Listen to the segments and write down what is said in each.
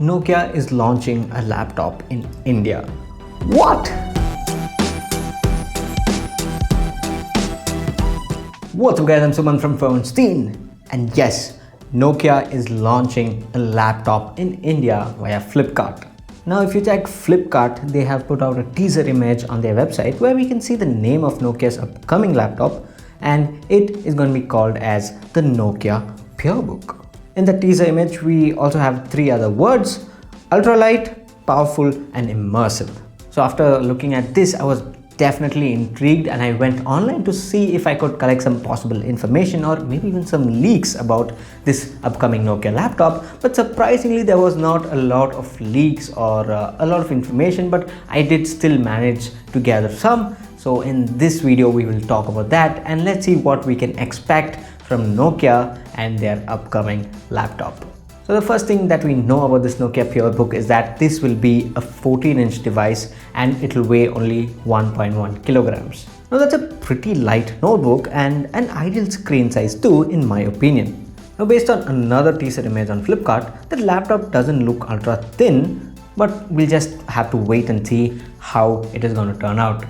Nokia is launching a laptop in India. What? What's up guys, I'm Suman from Flipkart.Once, and yes, Nokia is launching a laptop in India via Flipkart. Now if you check Flipkart, they have put out a teaser image on their website where we can see the name of Nokia's upcoming laptop, and it is going to be called as the Nokia PureBook. In the teaser image, we also have three other words: ultralight, powerful, and immersive. So after looking at this, I was definitely intrigued and I went online to see if I could collect some possible information or maybe even some leaks about this upcoming Nokia laptop. But surprisingly, there was not a lot of leaks or a lot of information, but I did still manage to gather some. So in this video, we will talk about that and let's see what we can expect from Nokia and their upcoming laptop. So the first thing that we know about this Nokia PureBook is that this will be a 14-inch device and it will weigh only 1.1 kilograms. Now that's a pretty light notebook and an ideal screen size too, in my opinion. Now based on another teaser image on Flipkart, the laptop doesn't look ultra thin, but we'll just have to wait and see how it is going to turn out.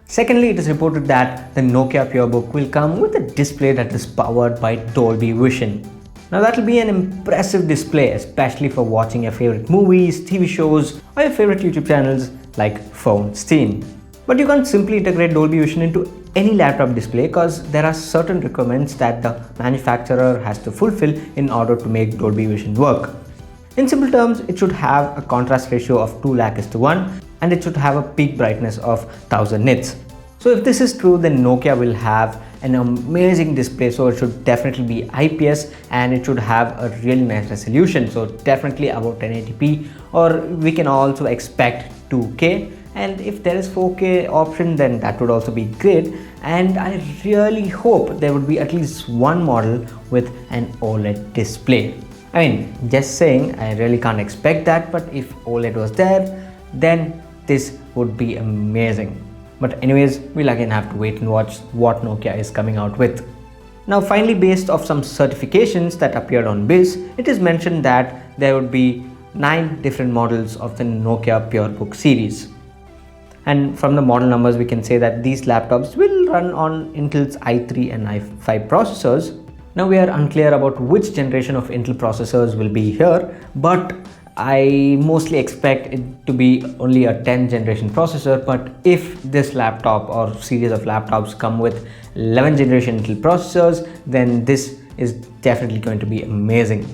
Secondly, it is reported that the Nokia PureBook will come with a display that is powered by Dolby Vision. Now that will be an impressive display, especially for watching your favorite movies, TV shows, or your favorite YouTube channels like Flipkart.Once. But you can't simply integrate Dolby Vision into any laptop display because there are certain requirements that the manufacturer has to fulfill in order to make Dolby Vision work. In simple terms, it should have a contrast ratio of 2:1 and it should have a peak brightness of 1000 nits. So if this is true, then Nokia will have an amazing display. So it should definitely be IPS and it should have a really nice resolution. So definitely about 1080p, or we can also expect 2K. And if there is 4K option, then that would also be great. And I really hope there would be at least one model with an OLED display. I mean, just saying, I really can't expect that, but if OLED was there, then this would be amazing. But anyways, we'll again have to wait and watch what Nokia is coming out with. Now finally, based off some certifications that appeared on Biz, it is mentioned that there would be 9 different models of the Nokia PureBook series. And from the model numbers, we can say that these laptops will run on Intel's i3 and i5 processors. Now we are unclear about which generation of Intel processors will be here, but I mostly expect it to be only a 10th generation processor. But if this laptop or series of laptops come with 11th generation Intel processors, then this is definitely going to be amazing.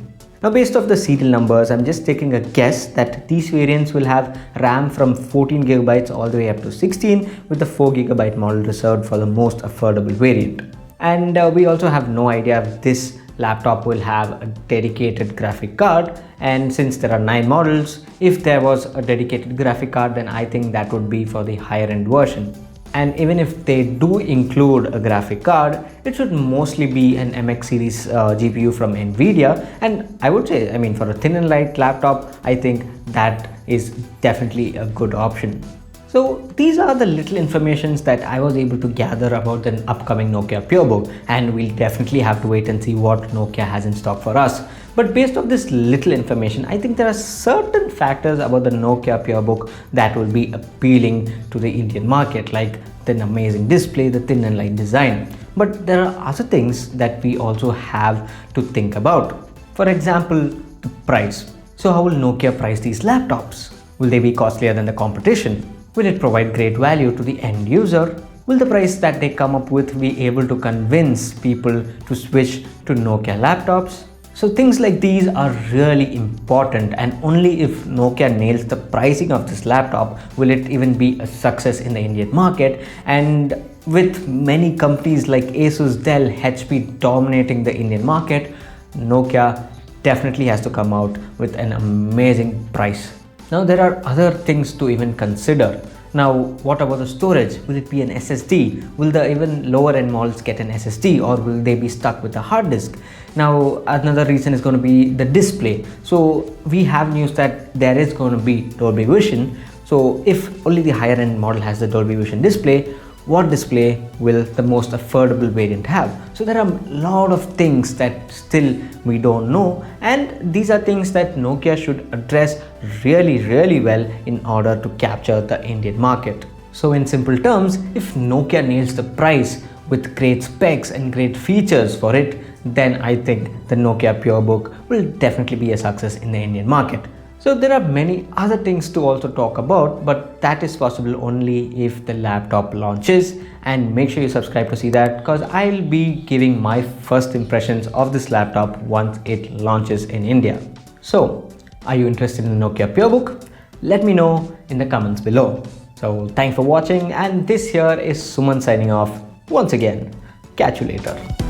Now based off the serial numbers, I'm just taking a guess that these variants will have RAM from 14 gigabytes all the way up to 16, with the 4 gigabyte model reserved for the most affordable variant. And we also have no idea if this laptop will have a dedicated graphic card, and since there are 9 models, if there was a dedicated graphic card, then I think that would be for the higher end version. And even if they do include a graphic card, it should mostly be an MX series GPU from Nvidia. And I would say, I mean, for a thin and light laptop, I think that is definitely a good option. So these are the little informations that I was able to gather about the upcoming Nokia PureBook, and we'll definitely have to wait and see what Nokia has in stock for us. But based on this little information, I think there are certain factors about the Nokia PureBook that will be appealing to the Indian market, like the amazing display, the thin and light design. But there are other things that we also have to think about. For example, the price. So how will Nokia price these laptops? Will they be costlier than the competition? Will it provide great value to the end user? Will the price that they come up with be able to convince people to switch to Nokia laptops? So things like these are really important, and only if Nokia nails the pricing of this laptop will it even be a success in the Indian market. And with many companies like Asus, Dell, HP dominating the Indian market, Nokia definitely has to come out with an amazing price. Now there are other things to even consider. Now what about the storage? Will it be an SSD? Will the even lower end models get an SSD, or will they be stuck with a hard disk? Now another reason is going to be the display. So we have news that there is going to be Dolby Vision. So if only the higher end model has the Dolby Vision display, what display will the most affordable variant have. So there are a lot of things that still we don't know, and these are things that Nokia should address really well in order to capture the Indian market. So in simple terms, if Nokia nails the price with great specs and great features for it, then I think the Nokia PureBook will definitely be a success in the Indian market. So there are many other things to also talk about, but that is possible only if the laptop launches, and make sure you subscribe to see that, because I'll be giving my first impressions of this laptop once it launches in India. So are you interested in the Nokia PureBook? Let me know in the comments below. So thanks for watching, and this here is Suman signing off once again. Catch you later.